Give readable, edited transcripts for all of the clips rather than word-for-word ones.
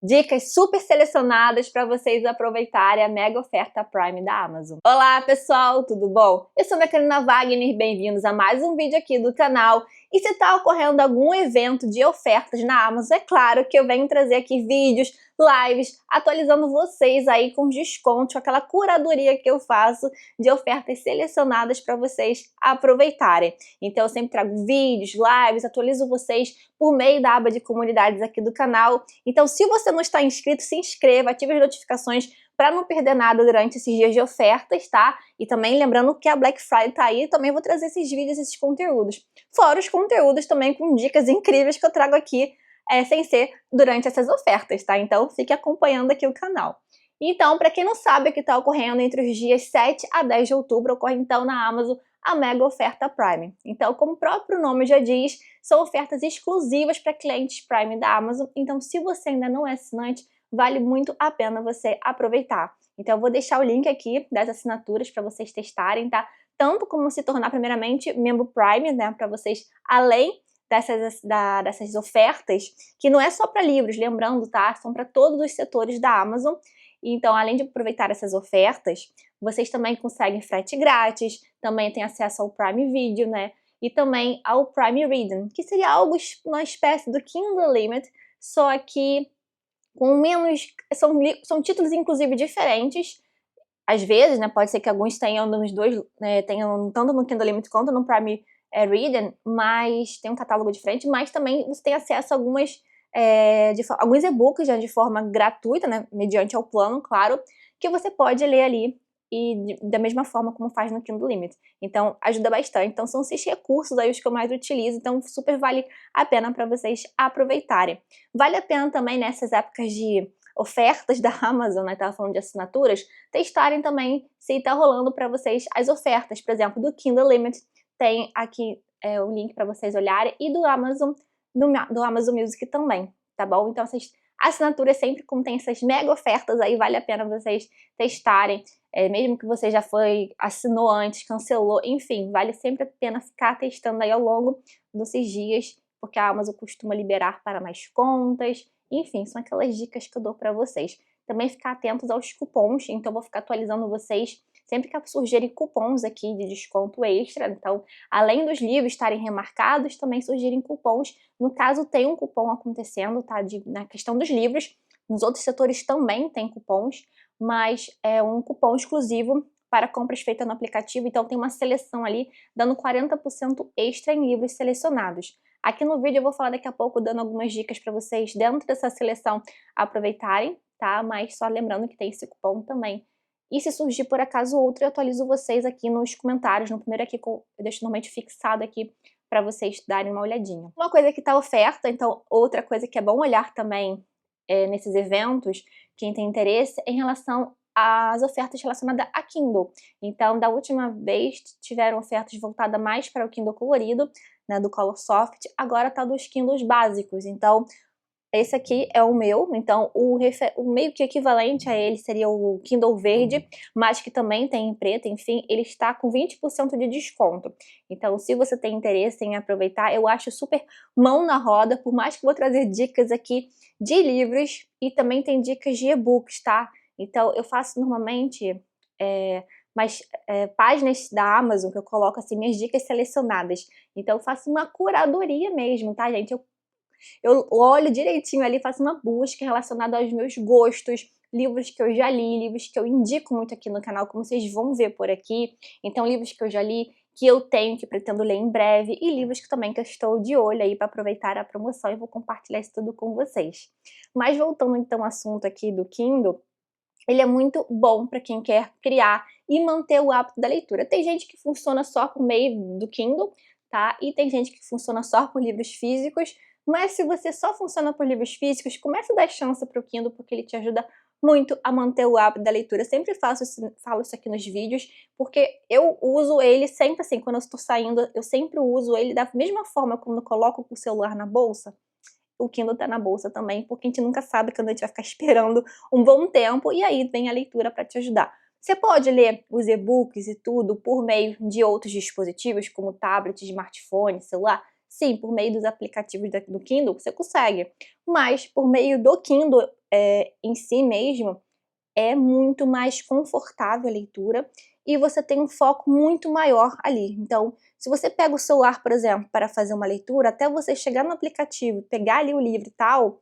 Dicas super selecionadas para vocês aproveitarem a mega oferta Prime da Amazon. Olá pessoal, tudo bom? Eu sou a Karina Wagner, bem-vindos a mais um vídeo aqui do canal. E se está ocorrendo algum evento de ofertas na Amazon, é claro que eu venho trazer aqui vídeos, lives, atualizando vocês aí com desconto, aquela curadoria que eu faço de ofertas selecionadas para vocês aproveitarem. Então eu sempre trago vídeos, lives, atualizo vocês por meio da aba de comunidades aqui do canal. Então se você não está inscrito, se inscreva, ative as notificações para não perder nada durante esses dias de ofertas, tá? E também lembrando que a Black Friday tá aí, também vou trazer esses vídeos, esses conteúdos. Fora os conteúdos também com dicas incríveis que eu trago aqui, sem ser durante essas ofertas, tá? Então fique acompanhando aqui o canal. Então, para quem não sabe o que está ocorrendo entre os dias 7 a 10 de outubro, ocorre então na Amazon a mega oferta Prime. Então, como o próprio nome já diz, são ofertas exclusivas para clientes Prime da Amazon. Então, se você ainda não é assinante, vale muito a pena você aproveitar. Então eu vou deixar o link aqui das assinaturas para vocês testarem, tá? Tanto como se tornar primeiramente membro Prime, né? Para vocês, além dessas ofertas, que não é só para livros, lembrando, tá? São para todos os setores da Amazon. Então, além de aproveitar essas ofertas, vocês também conseguem frete grátis, também tem acesso ao Prime Video, né? E também ao Prime Reading, que seria algo, uma espécie do Kindle Unlimited, só que com menos, são títulos inclusive diferentes, às vezes, né, pode ser que alguns tenham nos dois, né, tenham tanto no Kindle Unlimited quanto no Prime Reading, mas tem um catálogo diferente, mas também você tem acesso a alguns e-books já de forma gratuita, né, mediante ao plano, claro, que você pode ler ali e da mesma forma como faz no Kindle Unlimited. Então, ajuda bastante. Então, são esses recursos aí os que eu mais utilizo, então super vale a pena para vocês aproveitarem. Vale a pena também nessas épocas de ofertas da Amazon, né, tava falando de assinaturas, testarem também se tá rolando para vocês as ofertas. Por exemplo, do Kindle Unlimited tem aqui o link para vocês olharem, e do Amazon Music também, tá bom? Então, essas assinaturas sempre contêm essas mega ofertas aí, vale a pena vocês testarem. Mesmo que você já assinou antes, cancelou, enfim, vale sempre a pena ficar testando aí ao longo desses dias, porque a Amazon costuma liberar para mais contas, enfim, são aquelas dicas que eu dou para vocês. Também ficar atentos aos cupons, então vou ficar atualizando vocês sempre que surgirem cupons aqui de desconto extra. Então, além dos livros estarem remarcados, também surgirem cupons. No caso, tem um cupom acontecendo, tá? Na questão dos livros, nos outros setores também tem cupons, mas é um cupom exclusivo para compras feitas no aplicativo, então tem uma seleção ali, dando 40% extra em livros selecionados. Aqui no vídeo eu vou falar daqui a pouco, dando algumas dicas para vocês dentro dessa seleção aproveitarem, tá? Mas só lembrando que tem esse cupom também. E se surgir por acaso outro, eu atualizo vocês aqui nos comentários, no primeiro aqui que eu deixo normalmente fixado aqui para vocês darem uma olhadinha. Uma coisa que tá oferta, então outra coisa que é bom olhar também nesses eventos, quem tem interesse, em relação às ofertas relacionadas a Kindle. Então, da última vez tiveram ofertas voltadas mais para o Kindle colorido, né, do Color Soft, agora tá dos Kindles básicos. Então, esse aqui é o meu, então o meio que equivalente a ele seria o Kindle verde, mas que também tem em preto, enfim, ele está com 20% de desconto. Então, se você tem interesse em aproveitar, eu acho super mão na roda, por mais que eu vou trazer dicas aqui de livros e também tem dicas de e-books, tá? Então, eu faço normalmente páginas da Amazon que eu coloco assim minhas dicas selecionadas. Então, eu faço uma curadoria mesmo, tá, gente? Eu olho direitinho ali, faço uma busca relacionada aos meus gostos, livros que eu já li, livros que eu indico muito aqui no canal, como vocês vão ver por aqui. Então, livros que eu já li, que eu tenho, que pretendo ler em breve, e livros que também que eu estou de olho aí para aproveitar a promoção e vou compartilhar isso tudo com vocês. Mas voltando então ao assunto aqui do Kindle, ele é muito bom para quem quer criar e manter o hábito da leitura. Tem gente que funciona só por meio do Kindle, tá? E tem gente que funciona só por livros físicos, mas se você só funciona por livros físicos, comece a dar chance para o Kindle, porque ele te ajuda muito a manter o hábito da leitura. Eu sempre falo isso aqui nos vídeos, porque eu uso ele sempre assim, quando eu estou saindo, eu sempre uso ele da mesma forma quando eu coloco o celular na bolsa. O Kindle tá na bolsa também, porque a gente nunca sabe quando a gente vai ficar esperando um bom tempo, e aí vem a leitura para te ajudar. Você pode ler os e-books e tudo por meio de outros dispositivos, como tablet, smartphone, celular? Sim, por meio dos aplicativos do Kindle você consegue, mas por meio do Kindle em si mesmo é muito mais confortável a leitura e você tem um foco muito maior ali. Então, se você pega o celular, por exemplo, para fazer uma leitura, até você chegar no aplicativo, pegar ali o livro e tal,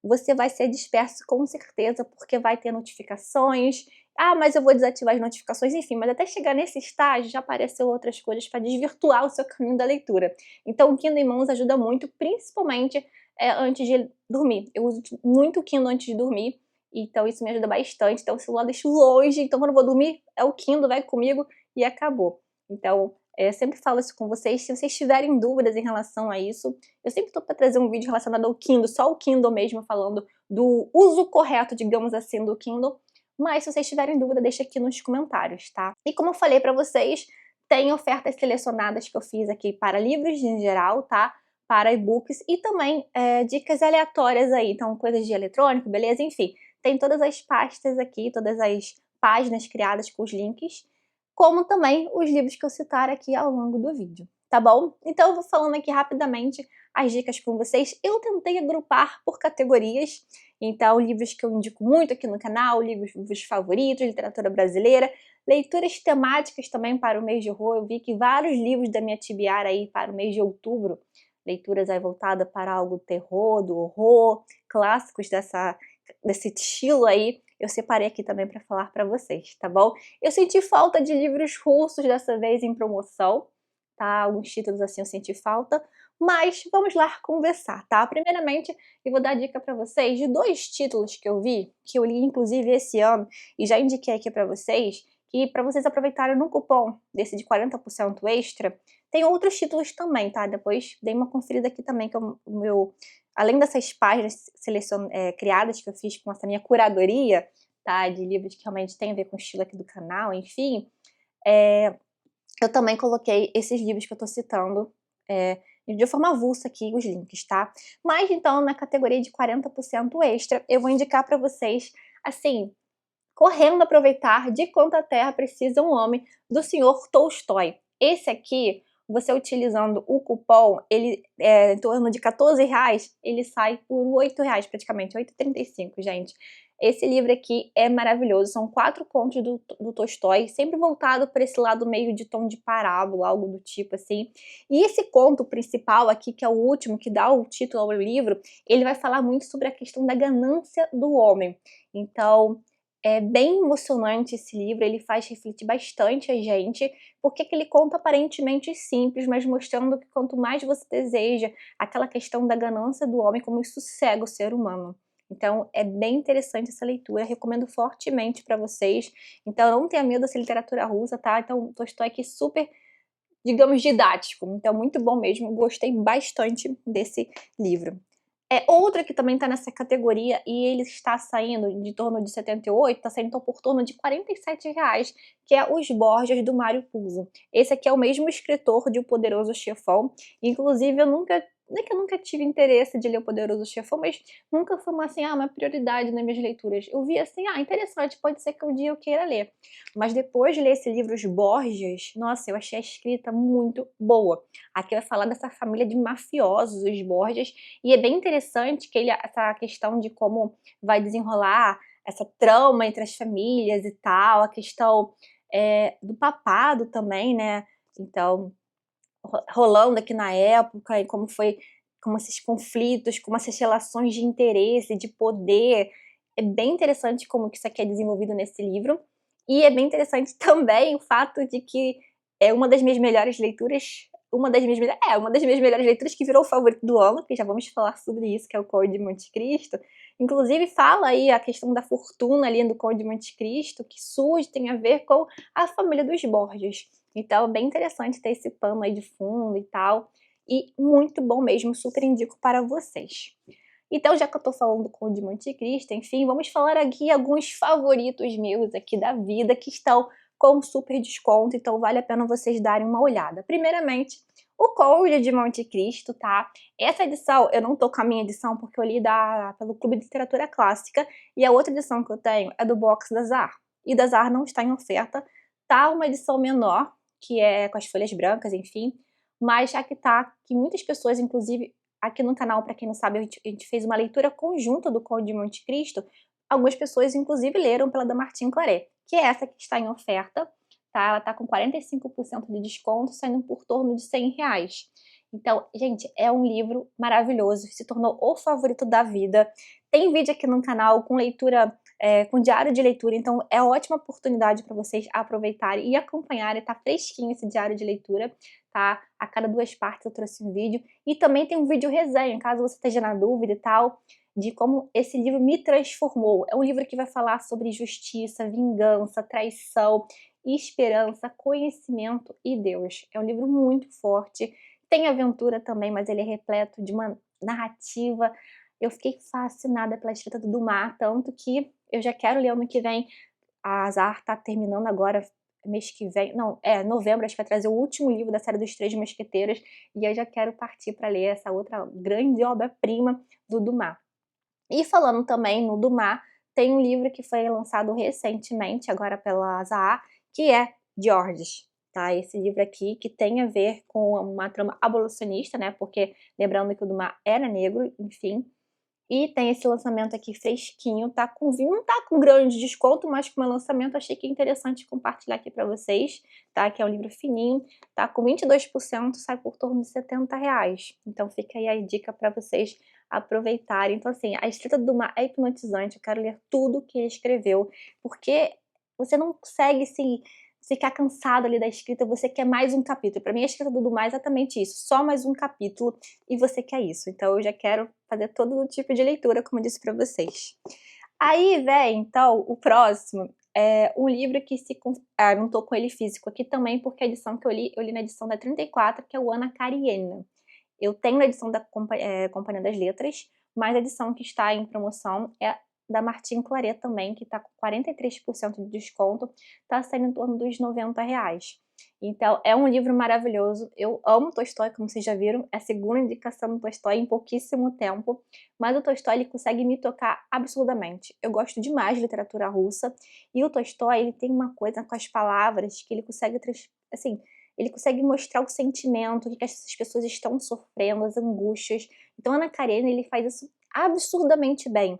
você vai ser disperso com certeza, porque vai ter notificações. Ah, mas eu vou desativar as notificações, enfim, mas até chegar nesse estágio já apareceu outras coisas para desvirtuar o seu caminho da leitura. Então o Kindle em mãos ajuda muito, principalmente antes de dormir. Eu uso muito o Kindle antes de dormir, então isso me ajuda bastante. Então o celular eu deixo longe, então quando eu vou dormir é o Kindle, vai comigo e acabou. Então eu sempre falo isso com vocês, se vocês tiverem dúvidas em relação a isso, eu sempre estou para trazer um vídeo relacionado ao Kindle, só o Kindle mesmo, falando do uso correto, digamos assim, do Kindle. Mas se vocês tiverem dúvida, deixa aqui nos comentários, tá? E como eu falei para vocês, tem ofertas selecionadas que eu fiz aqui para livros em geral, tá? Para e-books e também dicas aleatórias aí, então coisas de eletrônico, beleza? Enfim, tem todas as pastas aqui, todas as páginas criadas com os links, como também os livros que eu citar aqui ao longo do vídeo, tá bom? Então eu vou falando aqui rapidamente as dicas com vocês. Eu tentei agrupar por categorias, então livros que eu indico muito aqui no canal, livros favoritos, literatura brasileira, leituras temáticas também para o mês de horror. Eu vi que vários livros da minha TBR aí para o mês de outubro, leituras aí voltadas para algo do terror, do horror, clássicos desse estilo aí, eu separei aqui também para falar para vocês, tá bom? Eu senti falta de livros russos dessa vez em promoção, tá? Alguns títulos assim eu senti falta, mas vamos lá conversar, tá? Primeiramente, eu vou dar dica para vocês de 2 títulos que eu vi, que eu li inclusive esse ano, e já indiquei aqui para vocês, que para vocês aproveitarem no cupom desse de 40% extra, tem outros títulos também, tá? Depois dei uma conferida aqui também, que é o meu... Além dessas páginas criadas que eu fiz com essa minha curadoria, tá, de livros que realmente tem a ver com o estilo aqui do canal, enfim, eu também coloquei esses livros que eu tô citando de forma avulsa aqui, os links, tá? Mas então, na categoria de 40% extra, eu vou indicar para vocês, assim, correndo aproveitar De Quanta Terra Precisa um Homem, do senhor Tolstói. Esse aqui, você utilizando o cupom, ele em torno de R$14, ele sai por R$8 praticamente, R$8,35, gente. Esse livro aqui é maravilhoso, são 4 contos do Tolstói, sempre voltado para esse lado meio de tom de parábola, algo do tipo assim. E esse conto principal aqui, que é o último, que dá o título ao livro, ele vai falar muito sobre a questão da ganância do homem. Então, é bem emocionante esse livro, ele faz refletir bastante a gente, porque que ele conta aparentemente simples, mas mostrando que quanto mais você deseja, aquela questão da ganância do homem, como isso cega o ser humano. Então é bem interessante essa leitura, recomendo fortemente para vocês. Então não tenha medo dessa literatura russa, tá? Então Tolstói aqui super, digamos, didático, então muito bom mesmo, gostei bastante desse livro. Outra que também está nessa categoria e ele está saindo de torno de 78, está saindo então por torno de R$47, que é Os Borgias, do Mário Puzo. Esse aqui é o mesmo escritor de O Poderoso Chefão, inclusive eu nunca, não é que eu nunca tive interesse de ler O Poderoso Chefão, mas nunca foi uma prioridade nas minhas leituras. Eu vi assim, interessante, pode ser que um dia eu queira ler. Mas depois de ler esse livro, Os Borgias, nossa, eu achei a escrita muito boa. Aqui vai falar dessa família de mafiosos, os Borgias, e é bem interessante que essa questão de como vai desenrolar essa trama entre as famílias e tal, a questão do papado também, né? Então, rolando aqui na época, e como esses conflitos, como essas relações de interesse, de poder. É bem interessante como que isso aqui é desenvolvido nesse livro. E é bem interessante também o fato de que é uma das minhas melhores leituras, uma das minhas melhores leituras que virou o favorito do ano, que já vamos falar sobre isso, que é o Conde de Monte Cristo. Inclusive fala aí a questão da fortuna ali do Conde de Monte Cristo, que surge, tem a ver com a família dos Borgias. Então é bem interessante ter esse pano aí de fundo e tal, e muito bom mesmo, super indico para vocês. Então, já que eu tô falando do Conde de Monte Cristo, enfim, vamos falar aqui alguns favoritos meus aqui da vida que estão com super desconto, então vale a pena vocês darem uma olhada. Primeiramente, o Conde de Monte Cristo, tá? Essa edição, eu não tô com a minha edição porque eu li pelo Clube de Literatura Clássica, e a outra edição que eu tenho é do box da Zahar. E da Zahar não está em oferta, tá uma edição menor, que é com as folhas brancas, enfim, mas já que muitas pessoas, inclusive, aqui no canal, para quem não sabe, a gente fez uma leitura conjunta do Conde de Monte Cristo. Algumas pessoas, inclusive, leram pela da Martine Claret, que é essa que está em oferta, tá? Ela tá com 45% de desconto, saindo por torno de R$100. Então, gente, é um livro maravilhoso, se tornou o favorito da vida. Tem vídeo aqui no canal com leitura, com diário de leitura, então é ótima oportunidade para vocês aproveitarem e acompanharem, tá fresquinho esse diário de leitura, tá? A cada 2 partes eu trouxe um vídeo. E também tem um vídeo resenha, caso você esteja na dúvida e tal, de como esse livro me transformou. É um livro que vai falar sobre justiça, vingança, traição, esperança, conhecimento e Deus. É um livro muito forte. Tem aventura também, mas ele é repleto de uma narrativa. Eu fiquei fascinada pela escrita do Dumas, tanto que eu já quero ler ano que vem. A Azar tá terminando agora, mês que vem, não, novembro, acho que vai trazer o último livro da série dos Três Mosqueteiros, e eu já quero partir para ler essa outra grande obra-prima do Dumas. E falando também no Dumas, tem um livro que foi lançado recentemente, agora pela Azar, que é Georges. Tá? Esse livro aqui, que tem a ver com uma trama abolicionista, né? Porque lembrando que o Dumas era negro, enfim. E tem esse lançamento aqui fresquinho, tá com vinho, não tá com grande desconto, mas com o lançamento achei que é interessante compartilhar aqui pra vocês, tá? Que é um livro fininho, tá com 22%, sai por torno de R$70. Então fica aí a dica pra vocês aproveitarem. Então assim, a escrita do Dumas é hipnotizante, eu quero ler tudo que ele escreveu, porque você não consegue, assim, ficar cansado ali da escrita, você quer mais um capítulo. Pra mim, a escrita do Dumas é exatamente isso, só mais um capítulo, e você quer isso. Então eu já quero fazer todo tipo de leitura, como eu disse pra vocês. Aí vem, então, o próximo, é um livro que não tô com ele físico aqui também, porque a edição que eu li na edição da 34, que é o Ana Karenina. Eu tenho na edição da Companhia das Letras, mas a edição que está em promoção é da Martine Claret também, que está com 43% de desconto, está saindo em torno dos R$90. Então, é um livro maravilhoso. Eu amo Tolstói, como vocês já viram, é a segunda indicação do Tolstói em pouquíssimo tempo, mas o Tolstói ele consegue me tocar absurdamente. Eu gosto demais de literatura russa, e o Tolstói ele tem uma coisa com as palavras que ele consegue, assim, ele consegue mostrar o sentimento, o que essas pessoas estão sofrendo, as angústias. Então, Ana Karenina, ele faz isso absurdamente bem.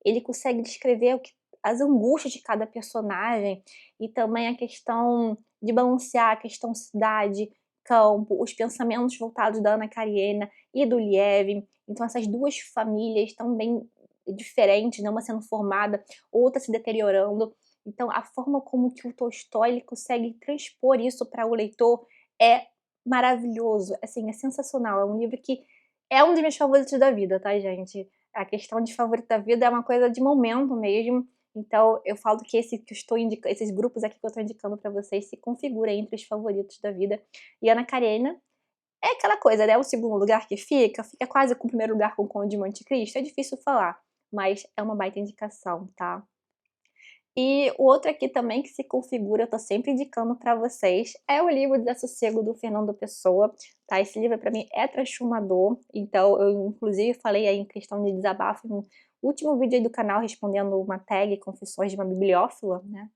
Ele consegue descrever as angústias de cada personagem e também a questão de balancear a questão cidade, campo, os pensamentos voltados da Ana Karenina e do Liev. Então essas duas famílias estão bem diferentes, né? Uma sendo formada, outra se deteriorando. Então a forma como que o Tolstói ele consegue transpor isso para o leitor é maravilhoso, assim, é sensacional. É um livro que é um dos meus favoritos da vida, tá, gente? A questão de favorito da vida é uma coisa de momento mesmo. Então, eu falo que esses grupos aqui que eu estou indicando para vocês se configuram entre os favoritos da vida. E Ana Karenina é aquela coisa, né? O segundo lugar que fica quase com o primeiro lugar com o Conde de Monte Cristo. É difícil falar, mas é uma baita indicação, tá? E o outro aqui também que se configura, eu tô sempre indicando para vocês, é o livro Desassossego do Fernando Pessoa, tá? Esse livro para mim é transformador, então eu inclusive falei aí em questão de desabafo no último vídeo aí do canal respondendo uma tag Confissões de uma Bibliófila, né?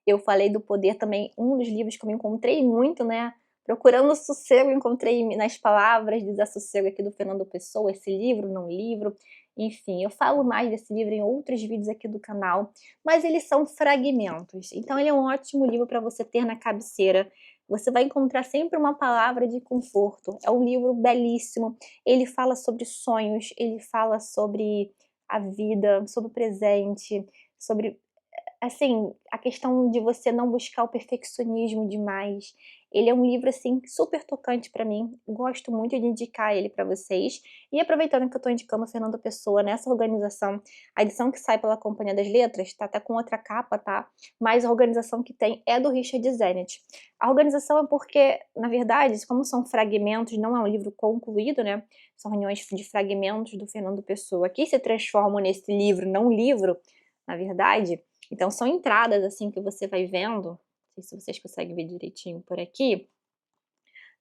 Eu falei do poder também, um dos livros que eu me encontrei muito, né? Procurando sossego, encontrei nas palavras Desassossego aqui do Fernando Pessoa, esse livro, não livro. Enfim, eu falo mais desse livro em outros vídeos aqui do canal, mas eles são fragmentos. Então ele é um ótimo livro para você ter na cabeceira. Você vai encontrar sempre uma palavra de conforto. É um livro belíssimo. Ele fala sobre sonhos, ele fala sobre a vida, sobre o presente, sobre assim, a questão de você não buscar o perfeccionismo demais. Ele é um livro, assim, super tocante pra mim, gosto muito de indicar ele pra vocês. E aproveitando que eu tô indicando o Fernando Pessoa nessa organização, a edição que sai pela Companhia das Letras, tá com outra capa, tá? Mas a organização que tem é do Richard Zenit. A organização é porque, na verdade, como são fragmentos, não é um livro concluído, né? São reuniões de fragmentos do Fernando Pessoa, que se transformam nesse livro, não livro, na verdade. Então são entradas assim que você vai vendo, não sei se vocês conseguem ver direitinho por aqui.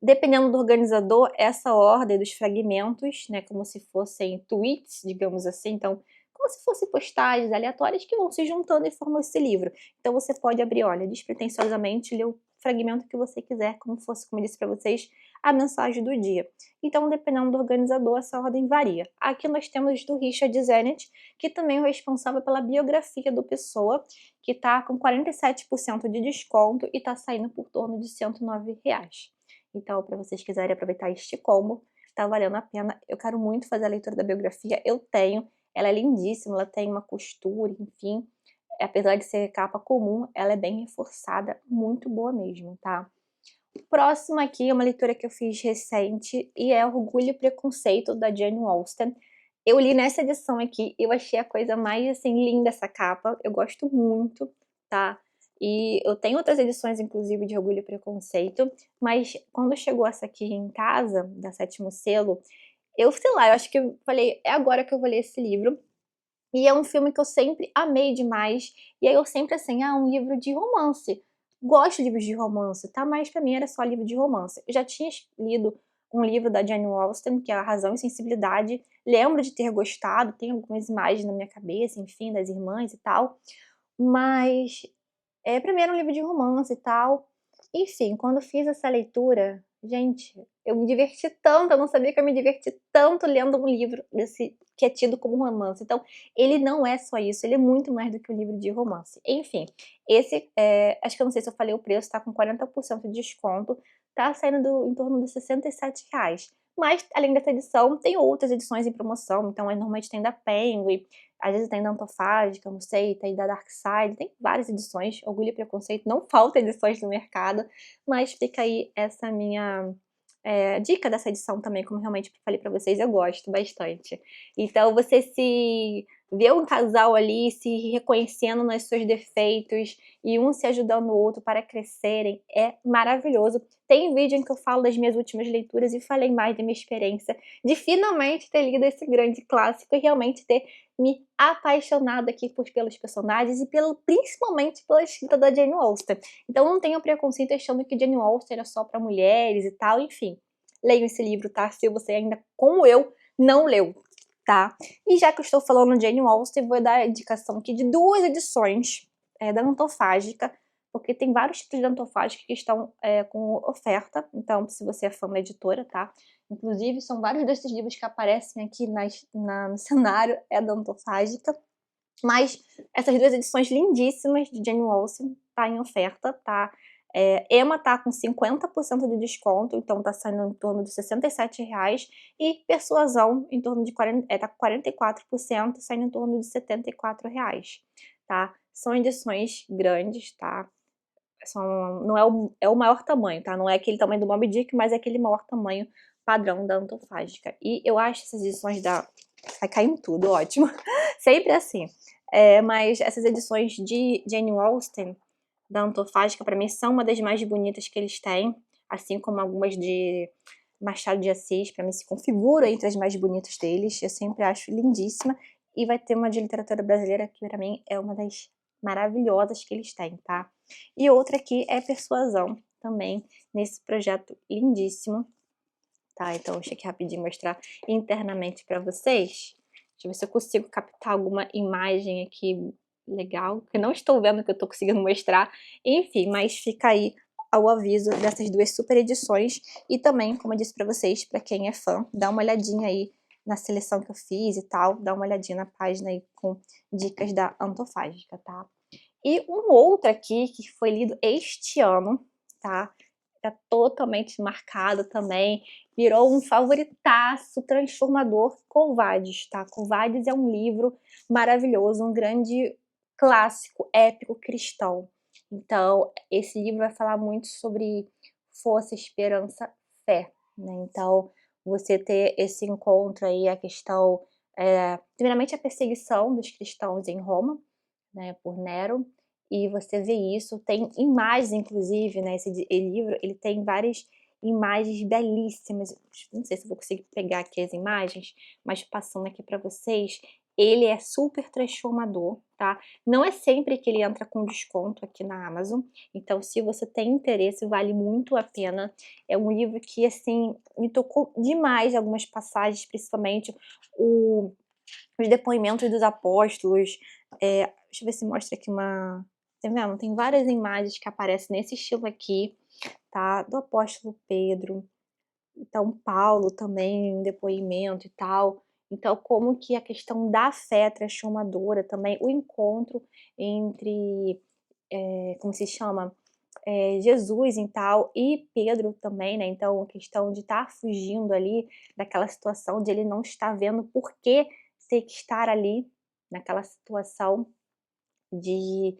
Dependendo do organizador, essa ordem dos fragmentos, né, como se fossem tweets, digamos assim, então como se fossem postagens aleatórias que vão se juntando e formam esse livro. Então você pode abrir, olha, despretensiosamente, ler o fragmento que você quiser, como fosse, como eu disse para vocês, a mensagem do dia. Então, dependendo do organizador, essa ordem varia. Aqui nós temos do Richard Zenit, que também é o responsável pela biografia do Pessoa, que está com 47% de desconto e está saindo por torno de R$ 109. Então, para vocês quiserem aproveitar este combo, tá valendo a pena. Eu quero muito fazer a leitura da biografia, eu tenho. Ela é lindíssima, ela tem uma costura, enfim. Apesar de ser capa comum, ela é bem reforçada, muito boa mesmo, tá? O próximo aqui é uma leitura que eu fiz recente e é Orgulho e Preconceito, da Jane Austen. Eu li nessa edição aqui, eu achei a coisa mais, assim, linda essa capa. Eu gosto muito, tá? E eu tenho outras edições, inclusive, de Orgulho e Preconceito, mas quando chegou essa aqui em casa, da Sétimo Selo, eu, sei lá, eu acho que eu falei, é agora que eu vou ler esse livro. E é um filme que eu sempre amei demais. E aí eu sempre assim, um livro de romance. Gosto de livros de romance, tá? Mas pra mim era só livro de romance. Eu já tinha lido um livro da Jane Austen, que é A Razão e Sensibilidade. Lembro de ter gostado, tem algumas imagens na minha cabeça, enfim, das irmãs e tal. Mas pra mim era um livro de romance e tal. Enfim, quando fiz essa leitura, gente, eu me diverti tanto, eu não sabia que eu me diverti tanto lendo um livro desse que é tido como romance. Então, ele não é só isso, ele é muito mais do que um livro de romance. Enfim, esse, acho que eu não sei se eu falei o preço, tá com 40% de desconto, tá saindo em torno de R$ 67. Mas, além dessa edição, tem outras edições em promoção, então normalmente tem da Penguin, às vezes tem da Antofágica, não sei, tem da Dark Side, tem várias edições, Orgulho e Preconceito, não falta edições no mercado, mas fica aí essa minha dica dessa edição também, como realmente falei pra vocês, eu gosto bastante. Então você se vê um casal ali se reconhecendo nos seus defeitos e um se ajudando o outro para crescerem, é maravilhoso. Tem vídeo em que eu falo das minhas últimas leituras e falei mais da minha experiência de finalmente ter lido esse grande clássico e realmente ter me apaixonado aqui pelos personagens e principalmente pela escrita da Jane Austen. Então não tenham preconceito achando que Jane Austen era só para mulheres e tal, enfim. Leiam esse livro, tá? Se você ainda, como eu, não leu, tá? E já que eu estou falando de Jane Austen, vou dar a indicação aqui de 2 edições da Antofágica, porque tem vários títulos da Antofágica que estão com oferta, então se você é fã da editora, tá? Inclusive, são vários desses livros que aparecem aqui no cenário, é da Antofágica. Mas essas 2 edições lindíssimas de Jane Austen tá em oferta, tá? Emma tá com 50% de desconto, então tá saindo em torno de R$ 67. E Persuasão, em torno de tá com 44%, saindo em torno de R$ 74, tá? São edições grandes, tá? Não é o maior tamanho, tá? Não é aquele tamanho do Moby Dick, mas é aquele maior tamanho padrão da Antofágica. E eu acho essas edições vai cair em tudo, ótimo. Sempre assim. Mas essas edições de Jane Austen, da Antofágica, pra mim são uma das mais bonitas que eles têm, assim como algumas de Machado de Assis, pra mim se configura entre as mais bonitas deles, eu sempre acho lindíssima. E vai ter uma de literatura brasileira que pra mim é uma das maravilhosas que eles têm, tá? E outra aqui é Persuasão, também, nesse projeto lindíssimo, tá? Então eu achei aqui rapidinho mostrar internamente pra vocês. Deixa eu ver se eu consigo captar alguma imagem aqui legal, que não estou vendo que eu tô conseguindo mostrar. Enfim, mas fica aí ao aviso dessas 2 super edições. E também, como eu disse pra vocês, pra quem é fã, dá uma olhadinha aí na seleção que eu fiz e tal, dá uma olhadinha na página aí com dicas da Antofágica, tá? E um outro aqui que foi lido este ano, tá? Tá totalmente marcado também, virou um favoritaço transformador, Covardes, tá? Covardes é um livro maravilhoso, um grande clássico, épico cristão. Então, esse livro vai falar muito sobre força, esperança, fé, né? Então, você ter esse encontro aí, a questão, primeiramente a perseguição dos cristãos em Roma, né, por Nero, e você vê isso, tem imagens inclusive, né, esse livro, ele tem várias imagens belíssimas, não sei se eu vou conseguir pegar aqui as imagens, mas passando aqui para vocês, ele é super transformador, tá? Não é sempre que ele entra com desconto aqui na Amazon, então se você tem interesse, vale muito a pena. É um livro que, assim, me tocou demais algumas passagens, principalmente os depoimentos dos apóstolos. Deixa eu ver se mostra aqui uma... Tá vendo? Tem várias imagens que aparecem nesse estilo aqui, tá? Do apóstolo Pedro, Então Paulo também em depoimento e tal, então como que a questão da fé transformadora também, o encontro entre, como se chama? Jesus e tal, e Pedro também, né, então a questão de estar fugindo ali daquela situação de ele não estar vendo por que ter que estar ali, naquela situação de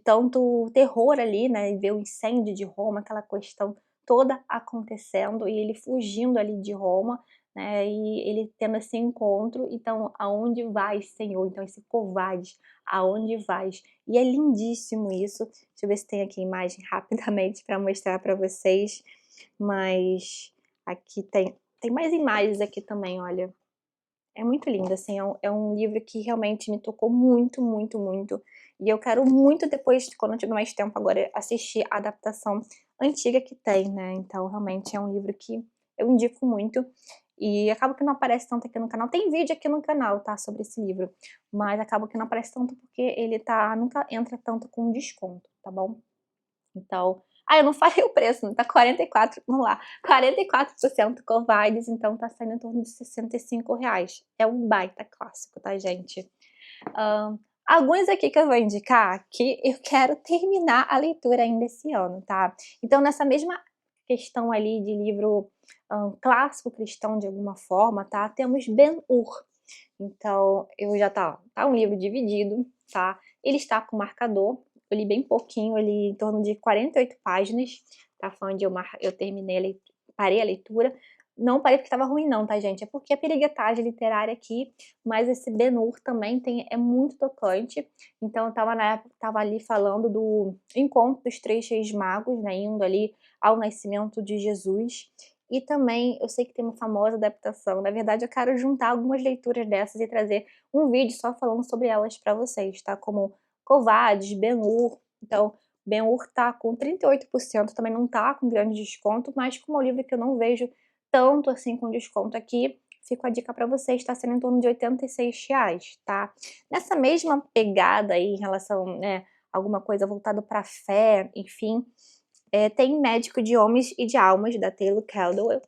tanto terror ali, né, e ver o incêndio de Roma, aquela questão toda acontecendo e ele fugindo ali de Roma, né, e ele tendo esse encontro, então: "Aonde vais, Senhor?", então esse "Por vais", "Aonde vais?". E é lindíssimo isso. Deixa eu ver se tem aqui a imagem rapidamente para mostrar para vocês, mas aqui tem mais imagens aqui também, olha. É muito lindo, assim, é um livro que realmente me tocou muito, muito, muito, e eu quero muito depois, quando eu tiver mais tempo agora, assistir a adaptação antiga que tem, né, então realmente é um livro que eu indico muito, e acaba que não aparece tanto aqui no canal. Tem vídeo aqui no canal, tá, sobre esse livro, mas acaba que não aparece tanto porque ele nunca entra tanto com desconto, tá bom? Então, eu não falei o preço, não, tá 44, vamos lá, 44% Covardes, então tá saindo em torno de R$ 65. É um baita clássico, tá, gente? Alguns aqui que eu vou indicar que eu quero terminar a leitura ainda esse ano, tá? Então nessa mesma questão ali de livro, clássico cristão de alguma forma, tá, temos Ben-Hur. Então, eu já tá um livro dividido, tá, ele está com marcador, eu li bem pouquinho, eu li em torno de 48 páginas, tá, foi onde eu terminei parei a leitura. Não parei porque estava ruim não, tá, gente, é porque a periguetagem literária aqui, mas esse Ben-Hur também é muito tocante, então eu estava na época, estava ali falando do encontro dos 3 reis magos, né, indo ali ao nascimento de Jesus, e também eu sei que tem uma famosa adaptação, na verdade eu quero juntar algumas leituras dessas e trazer um vídeo só falando sobre elas pra vocês, tá, como Covardes, Ben-Hur, então Ben-Hur tá com 38%, também não tá com grande desconto, mas como é um livro que eu não vejo tanto assim com desconto aqui, fica a dica pra vocês, tá sendo em torno de R$ 86, tá. Nessa mesma pegada aí em relação, né, alguma coisa voltada pra fé, enfim, tem Médico de Homens e de Almas, da Taylor Caldwell.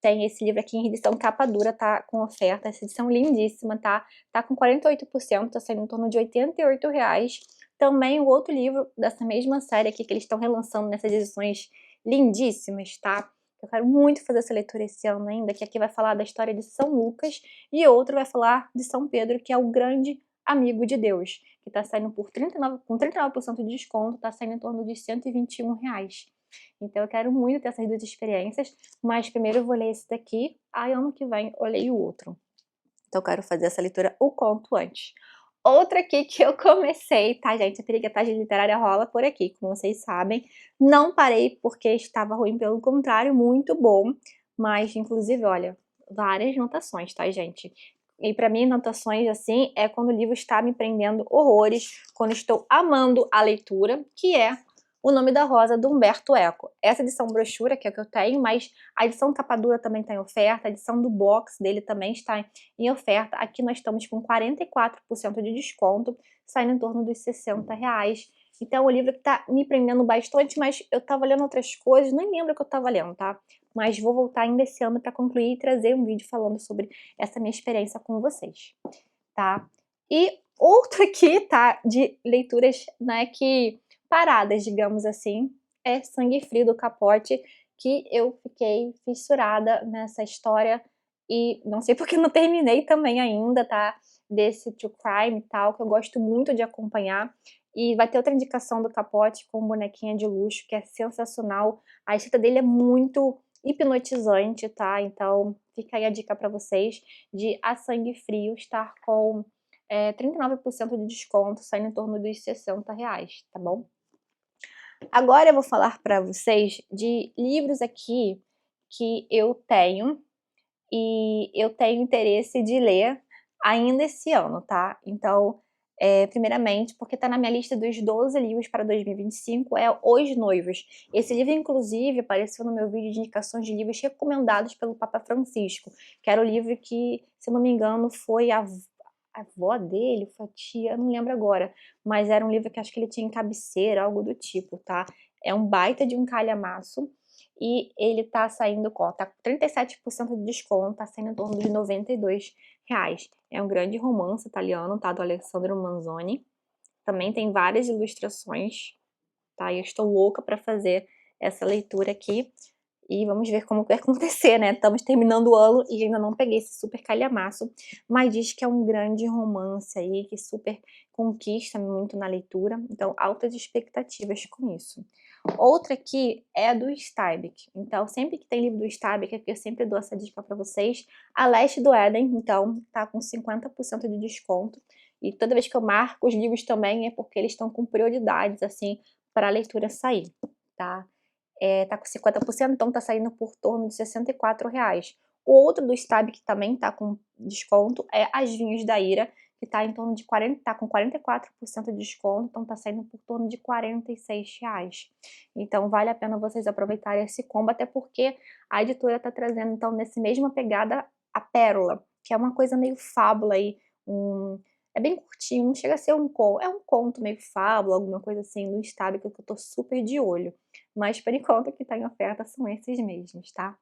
Tem esse livro aqui em edição capa dura, tá com oferta, essa edição lindíssima, tá? Tá com 48%, tá saindo em torno de R$ 88. Também o outro livro dessa mesma série aqui, que eles estão relançando nessas edições lindíssimas, tá? Eu quero muito fazer essa leitura esse ano ainda, que aqui vai falar da história de São Lucas, e outro vai falar de São Pedro, que é o grande amigo de Deus, que tá saindo com 39% de desconto, tá saindo em torno de R$ 121. Então eu quero muito ter essas 2 experiências, mas primeiro eu vou ler esse daqui, aí ano que vem eu leio o outro. Então eu quero fazer essa leitura o quanto antes. Outra aqui que eu comecei, tá, gente? A periguetagem literária rola por aqui, como vocês sabem. Não parei porque estava ruim, pelo contrário, muito bom. Mas, inclusive, olha, várias notações, tá, gente? E pra mim, notações assim é quando o livro está me prendendo horrores, quando estou amando a leitura, que é O Nome da Rosa, do Humberto Eco. Essa edição brochura, que é o que eu tenho, mas a edição capa dura também está em oferta, a edição do box dele também está em oferta. Aqui nós estamos com 44% de desconto, saindo em torno dos R$ 60. Então, o livro que tá me prendendo bastante, mas eu tava lendo outras coisas, nem lembro o que eu tava lendo, tá? Mas vou voltar ainda esse ano para concluir e trazer um vídeo falando sobre essa minha experiência com vocês, tá? E outro aqui, tá, de leituras, né, que paradas, digamos assim, é Sangue Frio, do Capote, que eu fiquei fissurada nessa história e não sei porque não terminei também ainda, tá, desse true crime e tal, que eu gosto muito de acompanhar. E vai ter outra indicação do Capote com bonequinha de luxo, que é sensacional. A escrita dele é muito hipnotizante, tá, então fica aí a dica pra vocês de A Sangue Frio estar com 39% de desconto, saindo em torno dos R$ 60, tá bom? Agora eu vou falar para vocês de livros aqui que eu tenho e eu tenho interesse de ler ainda esse ano, tá? Então, primeiramente, porque tá na minha lista dos 12 livros para 2025, é Os Noivos. Esse livro, inclusive, apareceu no meu vídeo de indicações de livros recomendados pelo Papa Francisco, que era o livro que, se eu não me engano, foi a avó dele, foi a tia, não lembro agora, mas era um livro que acho que ele tinha em cabeceira, algo do tipo, tá? É um baita de um calhamaço. e ele tá saindo, ó, tá com 37% de desconto, tá saindo em torno de R$92. É um grande romance italiano, tá? Do Alessandro Manzoni. Também tem várias ilustrações, tá? E eu estou louca para fazer essa leitura aqui. E vamos ver como vai acontecer, né? Estamos terminando o ano e ainda não peguei esse super calhamaço, mas diz que é um grande romance aí, que super conquista muito na leitura, então altas expectativas com isso. Outra aqui é do Steinbeck, então sempre que tem livro do Steinbeck aqui eu sempre dou essa dica para vocês. A Leste do Éden, então tá com 50% de desconto, e toda vez que eu marco os livros também é porque eles estão com prioridades, assim, para a leitura sair, tá? Tá com 50%, então tá saindo por torno de R$64. O outro do Stab que também tá com desconto é As Vinhos da Ira, que tá em torno de 40, tá com 44% de desconto, então tá saindo por torno de R$46. Então vale a pena vocês aproveitarem esse combo, até porque a editora tá trazendo, então, nesse mesma pegada, a Pérola, que é uma coisa meio fábula aí, é bem curtinho, não chega a ser um conto, é um conto meio fábula, alguma coisa assim, do Stab, que eu tô super de olho. Mas por enquanto o que tá em oferta são esses mesmos, tá?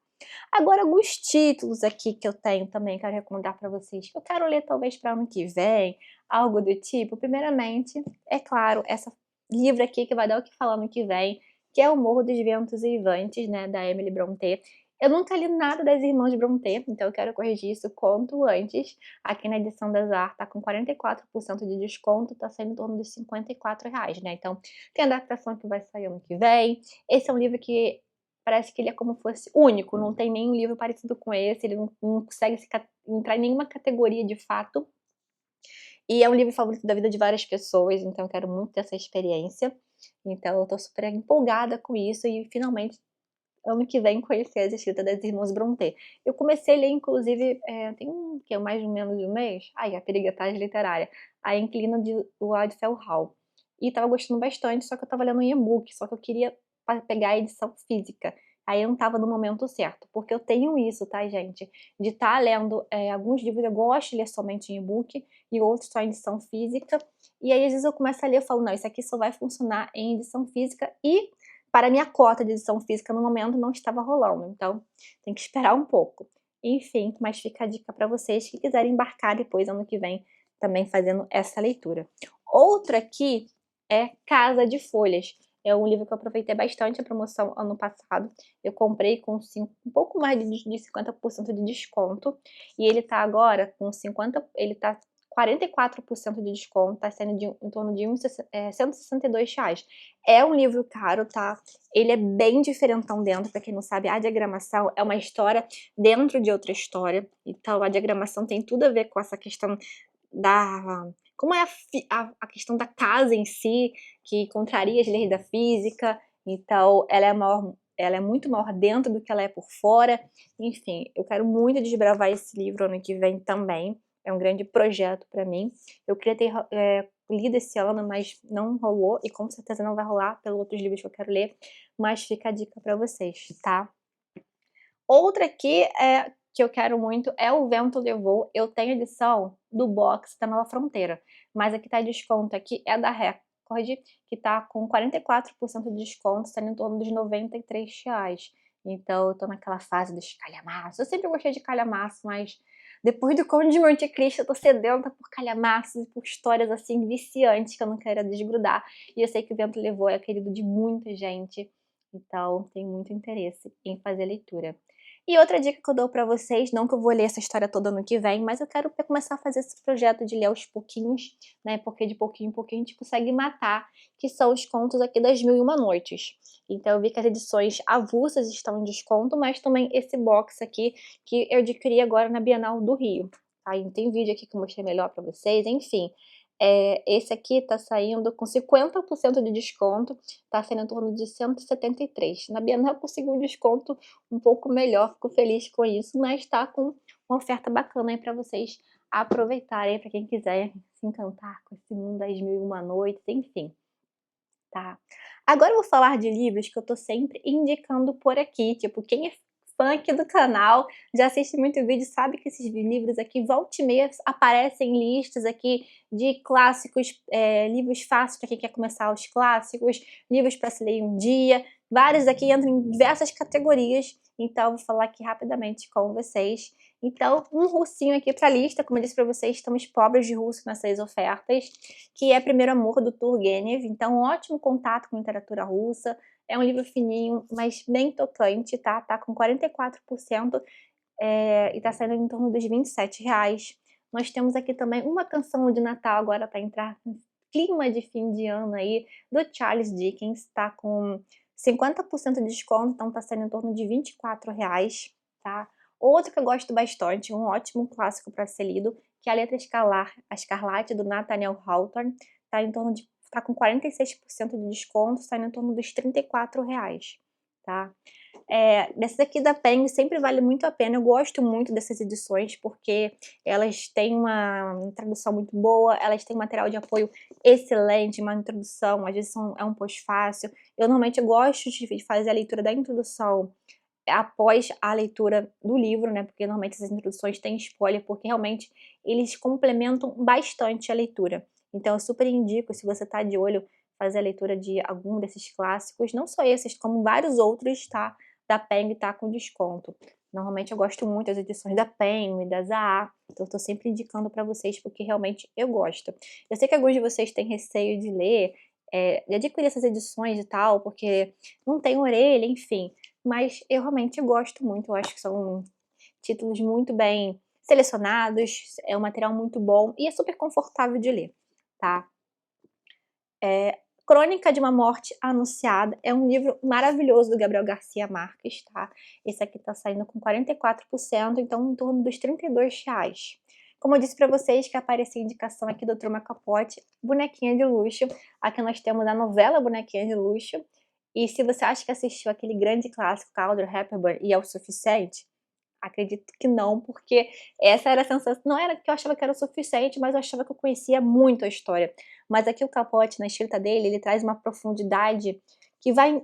Agora alguns títulos aqui que eu tenho também, quero recomendar para vocês, que eu quero ler talvez para ano que vem, algo do tipo. Primeiramente, é claro, essa livro aqui que vai dar o que falar ano que vem, que é O Morro dos Ventos Uivantes, né, da Emily Brontë. Eu nunca li nada das irmãs Brontë, então eu quero corrigir isso quanto antes. Aqui na edição da Zar tá com 44% de desconto, tá saindo em torno de R$54, né? Então, tem adaptação que vai sair ano que vem. Esse é um livro que parece que ele é como se fosse único, não tem nenhum livro parecido com esse, ele não consegue entrar em nenhuma categoria de fato. E é um livro favorito da vida de várias pessoas, então eu quero muito ter essa experiência. Então eu tô super empolgada com isso e finalmente ano que vem conhecer as escritas das irmãs Brontë. Eu comecei a ler, inclusive, tem mais ou menos de um mês, a Perigotagem Literária, A Inquilina de Wildfell Hall. E tava gostando bastante, só que eu tava lendo em e-book, só que eu queria pegar a edição física. Aí eu não tava no momento certo, porque eu tenho isso, tá, gente? De estar lendo alguns livros, eu gosto de ler somente em e-book, e outros só em edição física. E aí, às vezes, eu começo a ler e falo, não, isso aqui só vai funcionar em edição física, e para a minha cota de edição física no momento não estava rolando, então tem que esperar um pouco. Enfim, mas fica a dica para vocês que quiserem embarcar depois, ano que vem, também fazendo essa leitura. Outro aqui é Casa de Folhas. É um livro que eu aproveitei bastante a promoção ano passado. Eu comprei com um pouco mais de 50% de desconto. E ele tá agora com 44% de desconto, tá saindo em torno de R$162. É um livro caro, tá? Ele é bem diferentão dentro, pra quem não sabe, a diagramação é uma história dentro de outra história. Então a diagramação tem tudo a ver com essa questão da... como é a questão da casa em si, que contraria as leis da física. Então ela é muito maior dentro do que ela é por fora. Enfim, eu quero muito desbravar esse livro ano que vem também. É um grande projeto para mim. Eu queria ter lido esse ano, mas não rolou, e com certeza não vai rolar pelos outros livros que eu quero ler, mas fica a dica para vocês, tá? Outra aqui que eu quero muito é O Vento Levou. Eu tenho edição do box da Nova Fronteira, mas aqui tá desconto, aqui é da Record, que tá com 44% de desconto, saindo em torno dos R$93. Então eu tô naquela fase dos calhamaços. Eu sempre gostei de calhamaço, mas depois do Conde de Monte Cristo eu tô sedenta por calhamaços e por histórias assim viciantes que eu não quero desgrudar. E eu sei que O Vento Levou é querido de muita gente, então tenho muito interesse em fazer leitura. E outra dica que eu dou pra vocês, não que eu vou ler essa história toda ano que vem, mas eu quero começar a fazer esse projeto de ler aos pouquinhos, né? Porque de pouquinho em pouquinho a gente consegue matar, que são os contos aqui das Mil e Uma Noites. Então eu vi que as edições avulsas estão em desconto, mas também esse box aqui que eu adquiri agora na Bienal do Rio. Aí tem vídeo aqui que eu mostrei melhor pra vocês, enfim. Esse aqui tá saindo com 50% de desconto, tá saindo em torno de R$173. Na Bienal eu consegui um desconto um pouco melhor, fico feliz com isso, mas tá com uma oferta bacana aí pra vocês aproveitarem, pra quem quiser se encantar com esse mundo das Mil e Uma Noites, enfim. Tá. Agora eu vou falar de livros que eu tô sempre indicando por aqui, tipo, quem é fã aqui do canal, já assiste muito vídeo, sabe que esses livros aqui, volta e meia, aparecem listas aqui de clássicos, livros fáceis para quem quer começar os clássicos, livros para se ler em um dia, Vários aqui entram em diversas categorias, então eu vou falar aqui rapidamente com vocês. Então, um russinho aqui para a lista, como eu disse para vocês, estamos pobres de russo nessas ofertas, que é Primeiro Amor, do Turgenev. Então, um ótimo contato com literatura russa. É um livro fininho, mas bem tocante, tá? Tá com 44% e tá saindo em torno dos R$ 27. Nós temos aqui também Uma Canção de Natal, agora para entrar no clima de fim de ano aí, do Charles Dickens, tá com 50% de desconto, então tá saindo em torno de R$ 24, tá? Outro que eu gosto bastante, um ótimo clássico para ser lido, que é A Letra Escarlate, do Nathaniel Hawthorne, tá com 46% de desconto, saindo em torno dos R$ 34, tá? Dessas aqui da Penguin sempre vale muito a pena, eu gosto muito dessas edições porque elas têm uma tradução muito boa, elas têm material de apoio excelente, uma introdução, às vezes é um pós-fácil. Eu normalmente gosto de fazer a leitura da introdução após a leitura do livro, né, porque normalmente essas introduções têm spoiler, porque realmente eles complementam bastante a leitura. Então eu super indico, se você tá de olho, fazer a leitura de algum desses clássicos, não só esses, como vários outros, tá? Da Penguin tá com desconto. Normalmente eu gosto muito das edições da Penguin, da Zaha, então eu tô sempre indicando para vocês porque realmente eu gosto. Eu sei que alguns de vocês têm receio de ler, de adquirir essas edições e tal, porque não tem orelha, enfim, mas eu realmente gosto muito, eu acho que são títulos muito bem selecionados, é um material muito bom e é super confortável de ler, tá? Crônica de uma Morte Anunciada é um livro maravilhoso do Gabriel Garcia Marques, tá? Esse aqui tá saindo com 44%, então em torno dos R$ 32. Como eu disse para vocês que apareceu a indicação aqui do Truman Capote, Bonequinha de Luxo. Aqui nós temos a novela Bonequinha de Luxo. E se você acha que assistiu aquele grande clássico, Audrey Hepburn, e é o suficiente, acredito que não, porque essa era a sensação. Não era que eu achava que era o suficiente, mas eu achava que eu conhecia muito a história. Mas aqui o Capote, na escrita dele, ele traz uma profundidade que vai